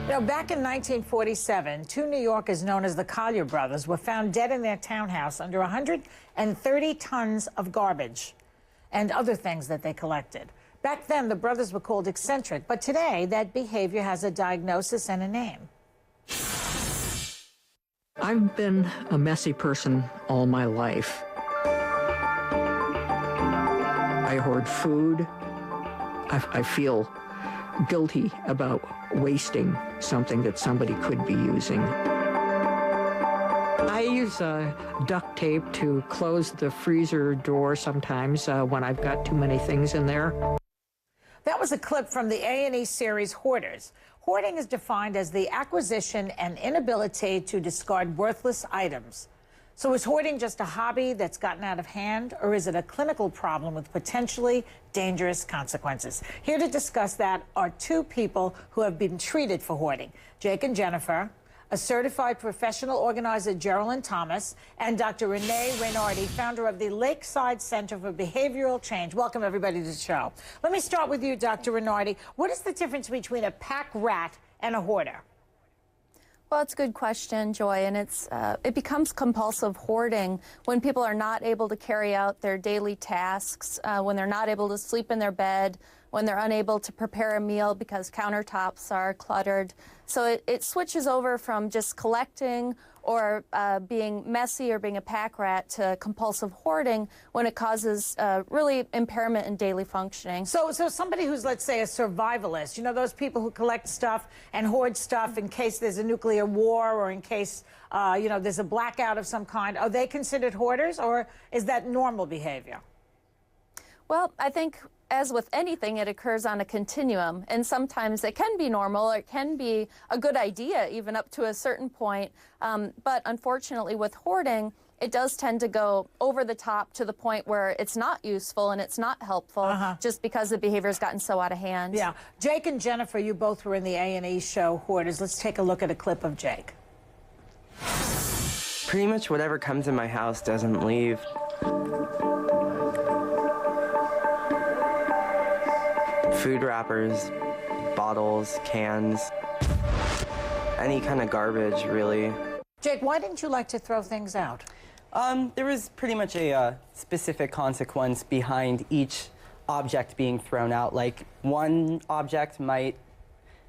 Now, back in 1947, two New Yorkers known as the Collier brothers were found dead in their townhouse under 130 tons of garbage and other things that they collected. Back then, the brothers were called eccentric, but today, that behavior has a diagnosis and a name. I've been a messy person all my life. I hoard food. I feel guilty about wasting something that somebody could be using. I use duct tape to close the freezer door sometimes when I've got too many things in there. That was a clip from the A&E series Hoarders. Hoarding is defined as the acquisition and inability to discard worthless items. So is hoarding just a hobby that's gotten out of hand, or is it a clinical problem with potentially dangerous consequences? Here to discuss that are two people who have been treated for hoarding, Jake and Jennifer, a certified professional organizer, Geraldine Thomas, and Dr. Renee Reynardi, founder of the Lakeside Center for Behavioral Change. Welcome, everybody, to the show. Let me start with you, Dr. Reynardi. What is the difference between a pack rat and a hoarder? Well, it's a good question, Joy, and it becomes compulsive hoarding when people are not able to carry out their daily tasks, when they're not able to sleep in their bed, when they're unable to prepare a meal because countertops are cluttered. So it switches over from just collecting or being messy or being a pack rat to compulsive hoarding when it causes really impairment in daily functioning. So somebody who's, let's say, a survivalist, you know, those people who collect stuff and hoard stuff in case there's a nuclear war or in case, you know, there's a blackout of some kind, are they considered hoarders, or is that normal behavior? Well, I think, as with anything, it occurs on a continuum, and sometimes it can be normal, or it can be a good idea even up to a certain point, but unfortunately with hoarding, it does tend to go over the top to the point where it's not useful and it's not helpful just because the behavior's gotten so out of hand. Yeah. Jake and Jennifer, you both were in the A&E show Hoarders. Let's take a look at a clip of Jake. Pretty much whatever comes in my house doesn't leave. Food wrappers, bottles, cans, any kind of garbage, really. Jake, why didn't you like to throw things out? There was pretty much a specific consequence behind each object being thrown out. Like, one object might,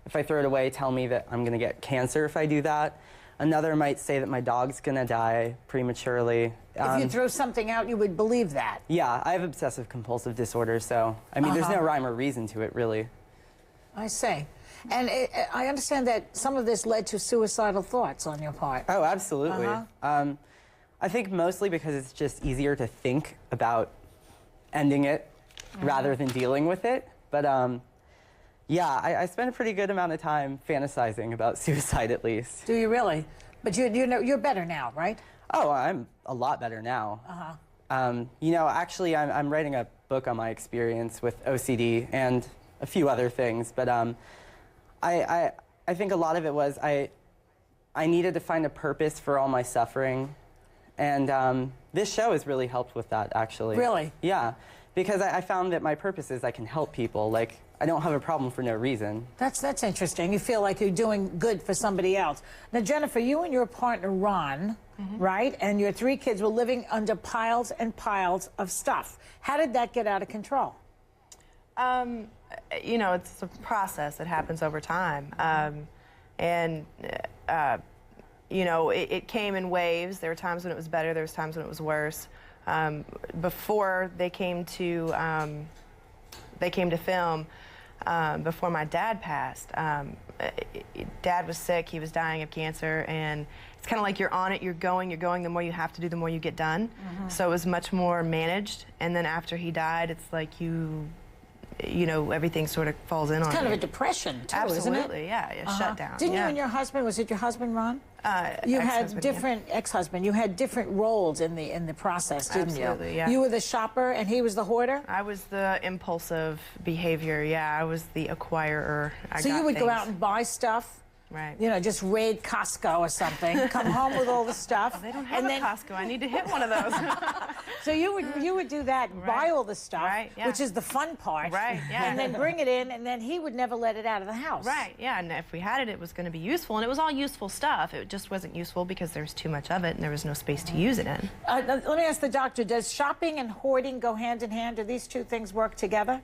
if I throw it away, tell me that I'm gonna get cancer if I do that. Another might say that my dog's gonna die prematurely. If you throw something out, you would believe that. Yeah, I have obsessive compulsive disorder, so, I mean, there's no rhyme or reason to it, really. I see. And I understand that some of this led to suicidal thoughts on your part. Oh, absolutely. I think mostly because it's just easier to think about ending it rather than dealing with it. But yeah, I spend a pretty good amount of time fantasizing about suicide, at least. Do you really? But you know, you're better now, right? Oh, I'm a lot better now. You know, actually, I'm writing a book on my experience with OCD and a few other things, but I think a lot of it was I needed to find a purpose for all my suffering, and this show has really helped with that, actually. Really? Yeah, because I found that my purpose is I can help people. Like, I don't have a problem for no reason. That's interesting. You feel like you're doing good for somebody else. Now, Jennifer, you and your partner, Ron, right, and your three kids were living under piles and piles of stuff. How did that get out of control? You know, it's a process that happens over time. You know, it came in waves. There were times when it was better, there was times when it was worse. Before they came to film, before my dad passed, Dad was sick, he was dying of cancer, and it's kind of like you're on it, you're going, the more you have to do, the more you get done. So it was much more managed, and then after he died, it's like you know, everything sort of falls in on you. It's kind of a depression, too, Absolutely, isn't it? yeah, a shutdown. Didn't you and your husband, was it your husband, Ron? You had different, ex-husband, you had different roles in the process, didn't you? Absolutely, yeah. You were the shopper and he was the hoarder? I was the impulsive behavior, yeah. I was the acquirer. So you would go out and buy stuff Right. You know, just raid Costco or something. Come home with all the stuff. They don't have a Costco. I need to hit one of those. So you would do that, buy all the stuff, Right, yeah. which is the fun part. Right, yeah. And then bring it in, and then he would never let it out of the house. Right, yeah, and if we had it, it was going to be useful, and it was all useful stuff. It just wasn't useful because there's too much of it and there was no space to use it in. Let me ask the doctor, does shopping and hoarding go hand in hand? Do these two things work together?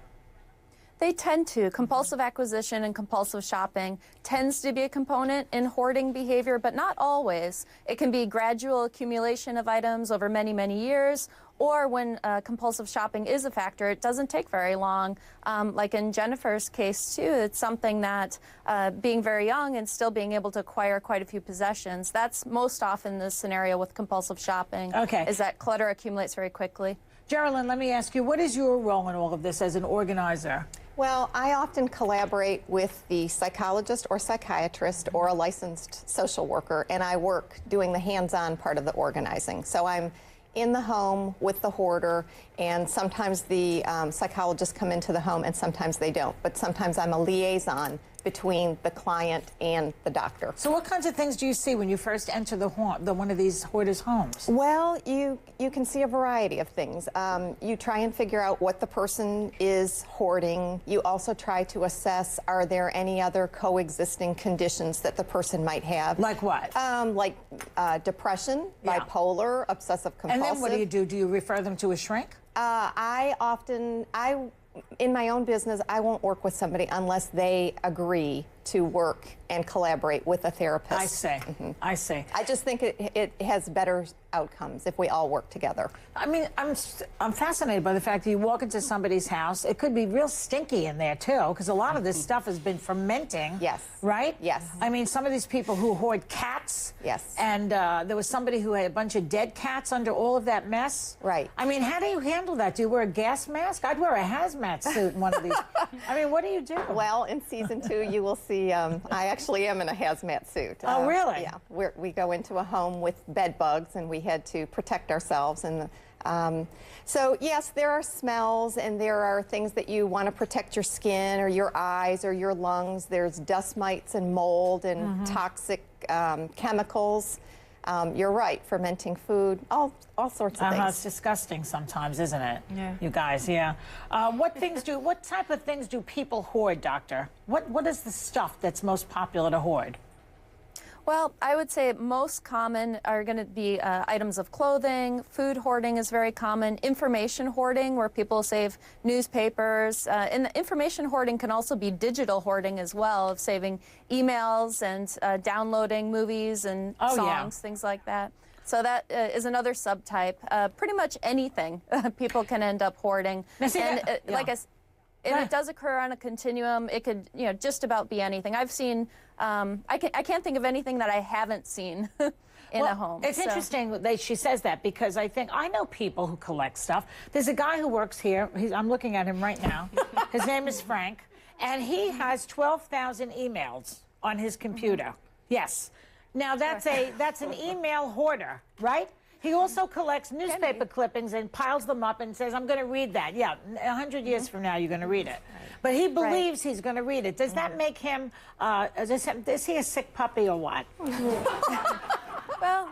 They tend to. Compulsive acquisition and compulsive shopping tends to be a component in hoarding behavior, but not always. It can be gradual accumulation of items over many, many years, or when compulsive shopping is a factor, it doesn't take very long. Like in Jennifer's case, too, it's something that being very young and still being able to acquire quite a few possessions, that's most often the scenario with compulsive shopping, is that clutter accumulates very quickly. Geraldine, let me ask you, what is your role in all of this as an organizer? Well, I often collaborate with the psychologist or psychiatrist or a licensed social worker, and I work doing the hands-on part of the organizing. So I'm in the home with the hoarder, and sometimes the psychologists come into the home and sometimes they don't. But sometimes I'm a liaison between the client and the doctor. So what kinds of things do you see when you first enter the one of these hoarders' homes? Well, you can see a variety of things. You try and figure out what the person is hoarding. You also try to assess, are there any other coexisting conditions that the person might have? Like what? Like depression, bipolar, obsessive compulsive. And then what do? Do you refer them to a shrink? In my own business, I won't work with somebody unless they agree to work and collaborate with a therapist. I see. I see. I just think it has better outcomes if we all work together. I mean, I'm fascinated by the fact that you walk into somebody's house. It could be real stinky in there, too, because a lot of this stuff has been fermenting. Yes. Right? Yes. I mean, some of these people who hoard cats. Yes. And there was somebody who had a bunch of dead cats under all of that mess. Right. I mean, how do you handle that? Do you wear a gas mask? I'd wear a hazmat suit in one of these. I mean, what do you do? Well, in season 2, you will see I actually am in a hazmat suit. Oh, really? Yeah. We go into a home with bed bugs, and we had to protect ourselves. And so, yes, there are smells, and there are things that you want to protect your skin or your eyes or your lungs. There's dust mites and mold and toxic chemicals. You're right, fermenting food, all sorts of things. It's disgusting sometimes, isn't it? Yeah. You guys, yeah. What type of things do people hoard, doctor? What is the stuff that's most popular to hoard? Well, I would say most common are going to be items of clothing. Food hoarding is very common. Information hoarding, where people save newspapers. And the information hoarding can also be digital hoarding as well, of saving emails and downloading movies and songs, things like that. So that is another subtype. Pretty much anything people can end up hoarding. Now, see, like I said, and it does occur on a continuum. It could, just about be anything. I've seen. I can't think of anything that I haven't seen in a home. It's interesting that she says that, because I know people who collect stuff. There's a guy who works here. I'm looking at him right now. His name is Frank, and he has 12,000 emails on his computer. Yes. Now that's an email hoarder, right? He also collects newspaper clippings and piles them up and says, I'm going to read that. Yeah, 100 years from now, you're going to read it. But he believes he's going to read it. Does that make him, is he a sick puppy or what? Well,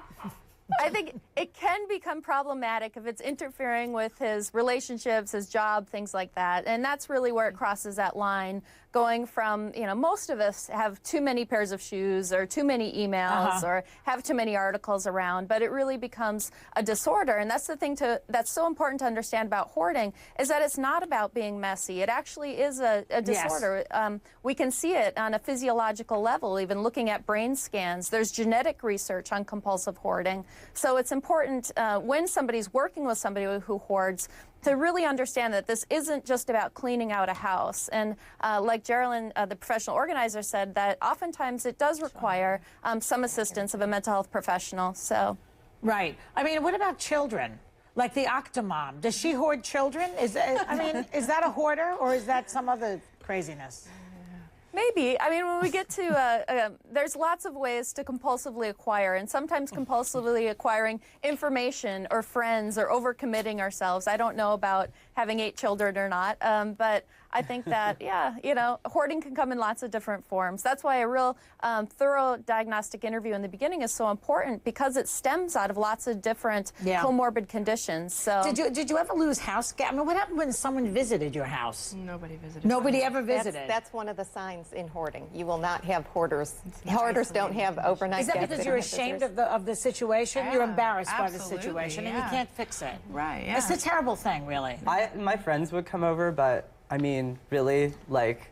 I think it can become problematic if it's interfering with his relationships, his job, things like that. And that's really where it crosses that line, going from, most of us have too many pairs of shoes or too many emails or have too many articles around, but it really becomes a disorder. And that's the thing that's so important to understand about hoarding, is that it's not about being messy. It actually is a disorder. Yes. We can see it on a physiological level, even looking at brain scans. There's genetic research on compulsive hoarding. So it's important when somebody's working with somebody who hoards to really understand that this isn't just about cleaning out a house. And like Geraldine, the professional organizer, said, that oftentimes it does require some assistance of a mental health professional. So, right. I mean, what about children? Like the Octomom. Does she hoard children? Is that a hoarder, or is that some other craziness? Maybe. I mean, when we get to, there's lots of ways to compulsively acquire, and sometimes compulsively acquiring information or friends or overcommitting ourselves. I don't know about having 8 children or not. But I think that, yeah, you know, hoarding can come in lots of different forms. That's why a real thorough diagnostic interview in the beginning is so important, because it stems out of lots of different comorbid conditions. So Did you ever lose house gas? I mean, what happened when someone visited your house? Nobody visited. Nobody ever visited. That's one of the signs in hoarding. You will not have hoarders. Hoarders don't have overnight Is that gas because you're ashamed of the situation? You're embarrassed by the absolutely, situation, and you can't fix it. Right, yeah. It's a terrible thing, really. My friends would come over, but I mean, really, like,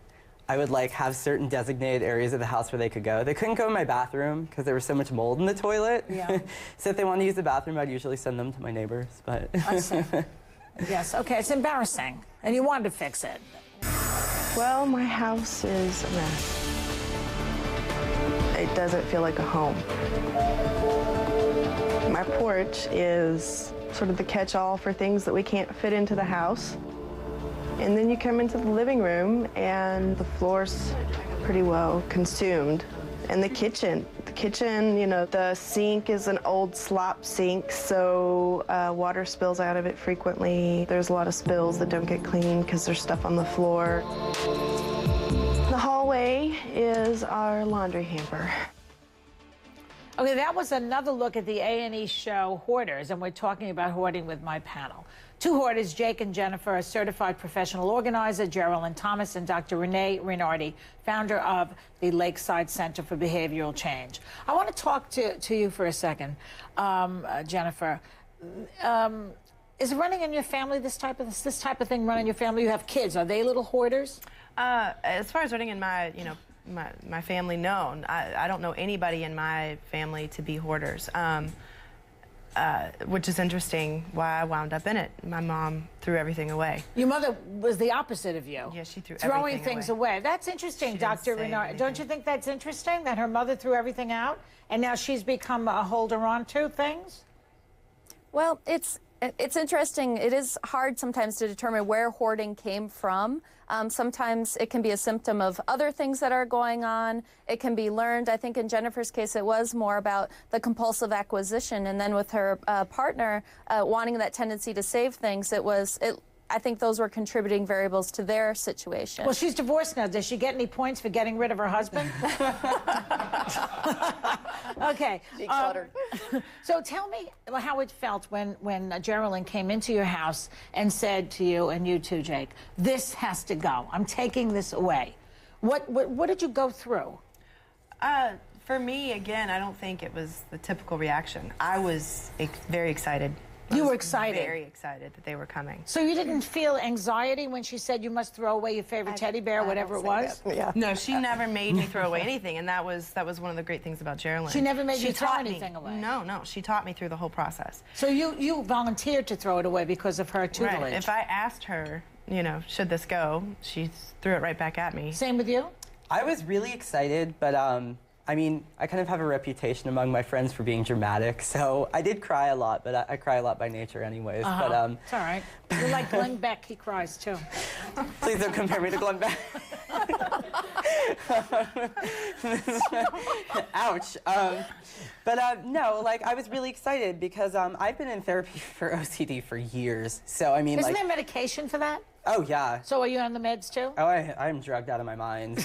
I would like have certain designated areas of the house where they could go. They couldn't go in my bathroom because there was so much mold in the toilet. Yeah. So if they wanted to use the bathroom, I'd usually send them to my neighbors. But I see. Yes, okay, it's embarrassing, and you wanted to fix it. Well, my house is a mess. It doesn't feel like a home. My porch is sort of the catch-all for things that we can't fit into the house. And then you come into the living room and the floor's pretty well consumed. And the kitchen, you know, the sink is an old slop sink, so water spills out of it frequently. There's a lot of spills that don't get cleaned because there's stuff on the floor. The hallway is our laundry hamper. Okay, that was another look at the A&E show Hoarders, and we're talking about hoarding with my panel. 2 hoarders, Jake and Jennifer, a certified professional organizer, Geraldine Thomas, and Dr. Renee Rinardi, founder of the Lakeside Center for Behavioral Change. I want to talk to you for a second, Jennifer. Is running in your family this type of thing running in your family? You have kids. Are they little hoarders? As far as running in my, you know, my family, no. I don't know anybody in my family to be hoarders. Which is interesting why I wound up in it. My mom threw everything away. Your mother was the opposite of you. Yeah, she threw throwing everything things away. That's interesting, Dr. Renard. Don't you think that's interesting that her mother threw everything out and now she's become a holder on to things? well, it's interesting. It is hard sometimes to determine where hoarding came from. Sometimes it can be a symptom of other things that are going on. It can be learned. I think in Jennifer's case, it was more about the compulsive acquisition. And then with her partner wanting that tendency to save things, I think those were contributing variables to their situation. Well, she's divorced now. Does she get any points for getting rid of her husband? Okay. Decluttered. So tell me how it felt when Geraldine came into your house and said to you, and you too, Jake, this has to go. I'm taking this away. What did you go through? For me, again, I don't think it was the typical reaction. I was very excited. You were excited. Very excited that they were coming. So you didn't feel anxiety when she said you must throw away your favorite teddy bear, whatever it was? Yeah. No, she never made me throw away anything, and that was one of the great things about Geraldine. She never made you throw anything away? No, she taught me through the whole process. So you volunteered to throw it away because of her tutelage? Right. If I asked her, you know, should this go, she threw it right back at me. Same with you? I was really excited, but I mean, I kind of have a reputation among my friends for being dramatic, so I did cry a lot, but I cry a lot by nature anyways. But it's all right. You're like Glenn Beck, he cries too. Please don't compare me to Glenn Beck. Ouch. But no, like I was really excited because I've been in therapy for OCD for years. So I mean, Isn't there medication for that? Oh yeah. So are you on the meds too? Oh, I'm drugged out of my mind.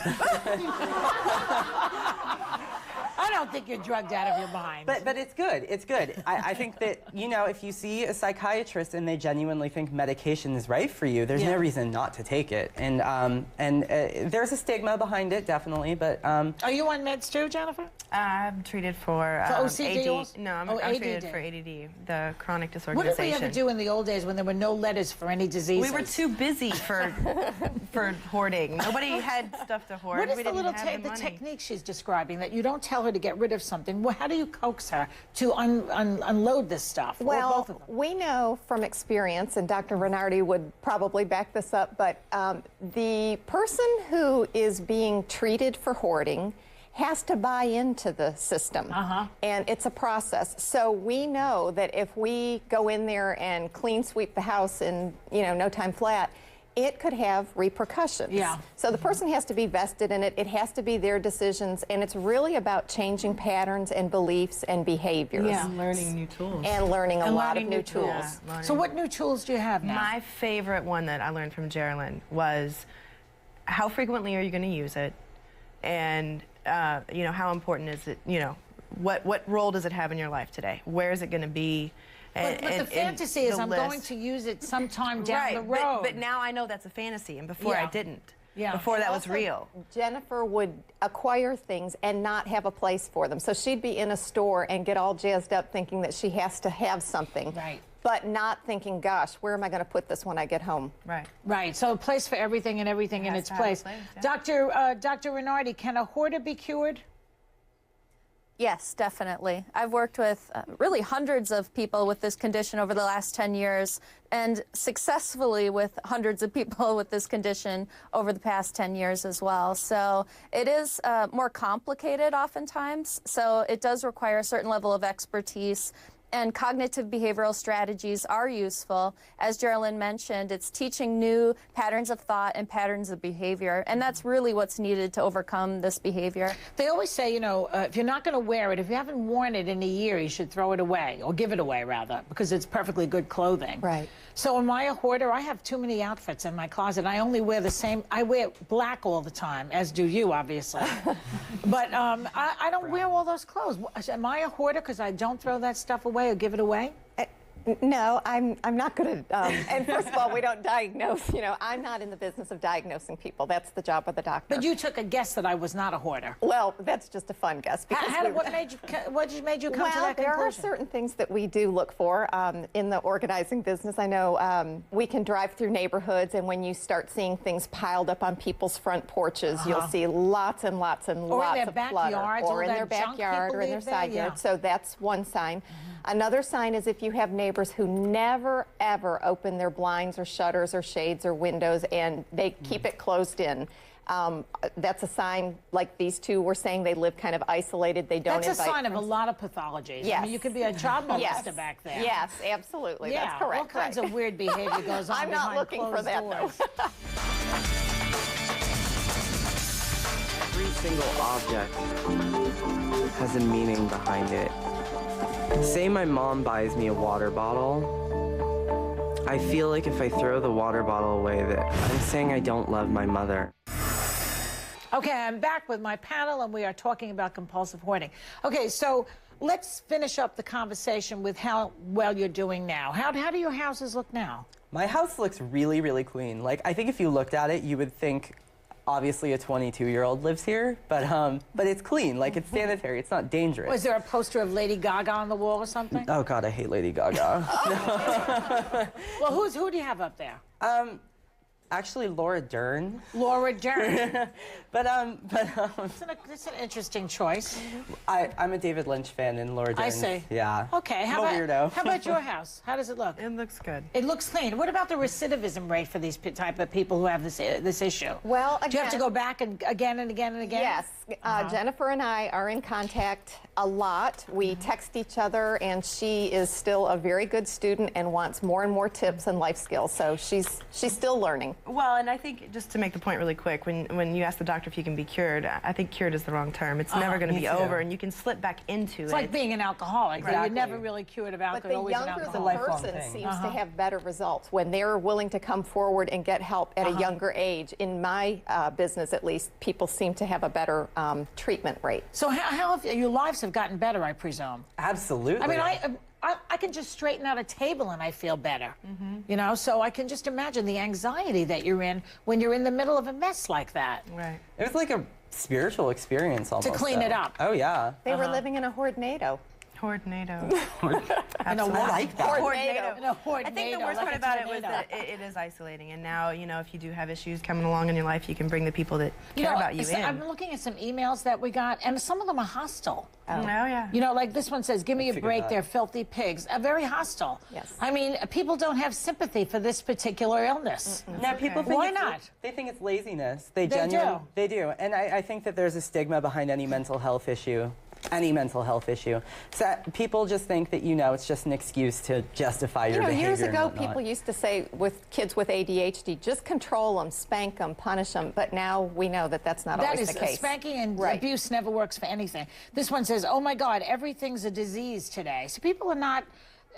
I don't think you're drugged out of your mind. But it's good. It's good. I think that, you know, if you see a psychiatrist and they genuinely think medication is right for you, there's no reason not to take it. And there's a stigma behind it, definitely. But are you on meds too, Jennifer? I'm treated for OCD. AD. No, I'm treated for ADD, the chronic What disorganization. did we ever do in the old days when there were no letters for any diseases? We were too busy for hoarding. Nobody had stuff to hoard. What is we the didn't little have the money. technique she's describing that you don't tell her to get rid of something? Well, how do you coax her to unload this stuff? Well, or both of them? we know from experience, and Dr. Rinardi would probably back this up, but the person who is being treated for hoarding has to buy into the system. And it's a process. So we know that if we go in there and clean sweep the house in, you know, no time flat, it could have repercussions. Yeah. So the person has to be vested in it. It has to be their decisions, and it's really about changing patterns and beliefs and behaviors. Yeah. Learning new tools. And learning a lot of learning new tools. Yeah, So what new tools do you have now? My favorite one that I learned from Geraldine was how frequently are you going to use it, and you know, how important is it? You know, what role does it have in your life today? Where is it going to be? But the fantasy is I'm going to use it sometime down the road. But now I know that's a fantasy, and before I didn't. Yeah. Before that was Also, real. Jennifer would acquire things and not have a place for them. So she'd be in a store and get all jazzed up thinking that she has to have something. Right. But not thinking, gosh, where am I going to put this when I get home? Right. Right, so a place for everything and everything in has its to have a place. place, yeah. Dr. Renardi, can a hoarder be cured? Yes, definitely. I've worked with really hundreds of people with this condition over the last 10 years, and successfully with hundreds of people with this condition over the past 10 years as well. So it is more complicated oftentimes, so it does require a certain level of expertise. And cognitive behavioral strategies are useful. As Geraldine mentioned, it's teaching new patterns of thought and patterns of behavior, and that's really what's needed to overcome this behavior. They always say, you know, if you're not going to wear it, if you haven't worn it in a year, you should throw it away, or give it away, rather, because it's perfectly good clothing. Right. So am I a hoarder? I have too many outfits in my closet. I only wear the same. I wear black all the time, as do you, obviously. But I don't wear all those clothes. Am I a hoarder because I don't throw that stuff away or give it away? No, I'm not good at, and first of all, we don't diagnose, you know, I'm not in the business of diagnosing people. That's the job of the doctor. But you took a guess that I was not a hoarder. Well, that's just a fun guess. Because What made you come to that conclusion? There are certain things that we do look for in the organizing business. I know we can drive through neighborhoods, and when you start seeing things piled up on people's front porches, you'll see lots and lots and lots of clutter. Or in their backyard or in their side yard. So that's one sign. Another sign is if you have neighbors who never, ever open their blinds or shutters or shades or windows, and they keep it closed in. That's a sign, like these two were saying, they live kind of isolated. They don't That's a invite sign of a friends. lot of pathologies. Yes. I mean, you could be a child molester back there. Yes, absolutely. Yeah, That's correct. all kinds of weird behavior goes on I'm not behind looking for closed that, doors. though. Every single object has a meaning behind it. Say my mom buys me a water bottle. I feel like if I throw the water bottle away, that I'm saying I don't love my mother. Okay, I'm back with my panel, and we are talking about compulsive hoarding. Okay, so let's finish up the conversation with how well you're doing now. How do your houses look now? My house looks really, really clean. Like, I think if you looked at it, you would think, obviously a 22-year-old lives here, but it's clean. Like, it's sanitary. It's not dangerous. Was there a poster of Lady Gaga on the wall or something? Oh God, I hate Lady Gaga. Well, who do you have up there? Actually, Laura Dern. Laura Dern. It's It's an interesting choice. I'm a David Lynch fan, and Laura Dern. I see. Yeah. Okay, I'm a weirdo. how about your house? How does it look? It looks good. It looks clean. What about the recidivism rate for these type of people who have this issue? Well, do you have to again- go back and again and again and again? Yes. Jennifer and I are in contact a lot. We text each other, and she is still a very good student and wants more and more tips and life skills. So she's still learning. Well, and I think, just to make the point really quick, when you ask the doctor if you can be cured, I think cured is the wrong term. It's never going to Me be too. over, and you can slip back into it. It's like being an alcoholic. Exactly. You're never really cured of But alcohol. the Always an younger the alcoholic. lifelong person thing. seems to have better results when they're willing to come forward and get help at a younger age. In my business, at least, people seem to have a better treatment rate. So how have your lives have gotten better, I presume? Absolutely. I mean, I can just straighten out a table and I feel better. You know, so I can just imagine the anxiety that you're in when you're in the middle of a mess like that. Right. It was like a spiritual experience almost. clean it though. up. Oh yeah. They were living in a hoardnado. Tornado. I know I like that. Tornado. No, I think the worst part about it was that it is isolating, and now, you know, if you do have issues coming along in your life, you can bring the people that care about you in. I'm looking at some emails that we got, and some of them are hostile. Oh, yeah. You know, like this one says, give me a figured break, that. they're filthy pigs. Very hostile. Yes. I mean, people don't have sympathy for this particular illness. Now people think Why it's, not? They think it's laziness. They do. genuinely. They do. And I think that there's a stigma behind any mental health issue. any mental health issue. So people just think that, you know, it's just an excuse to justify your behavior. Years ago, and whatnot. people used to say with kids with ADHD, just control them, spank them, punish them. But now we know that that's not always the case. Spanking and Right. abuse never works for anything. This one says, oh my God, everything's a disease today. So people are not,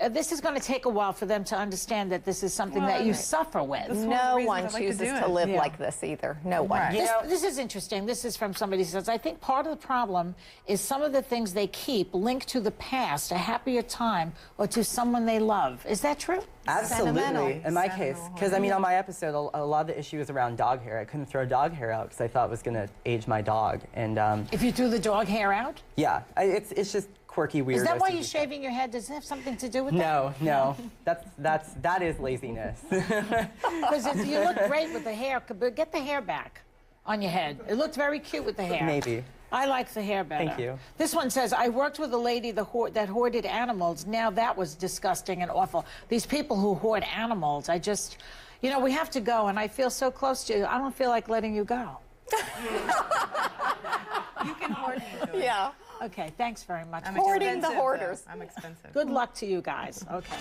this is going to take a while for them to understand that this is something that you suffer with. No one chooses to live like this either. No one. Right. This is interesting. This is from somebody who says, I think part of the problem is some of the things they keep linked to the past, a happier time, or to someone they love. Is that true? Absolutely, in my case. Because, I mean, on my episode, a lot of the issue was around dog hair. I couldn't throw dog hair out because I thought it was going to age my dog. And If you threw the dog hair out? yeah, it's just quirky, weird. Is that why OCD you're stuff. shaving your head? Does it have something to do with No, no. That is laziness. that? Because you look great with the hair. But get the hair back on your head. It looked very cute with the hair. Maybe. I like the hair better. Thank you. This one says, I worked with a lady that hoarded animals. Now that was disgusting and awful. These people who hoard animals, I just, you know, we have to go, and I feel so close to you. I don't feel like letting you go. You can hoard me. Yeah. Okay, thanks very much. I'm Hoarding the expensive, hoarders. though. I'm expensive. Good luck to you guys. Okay.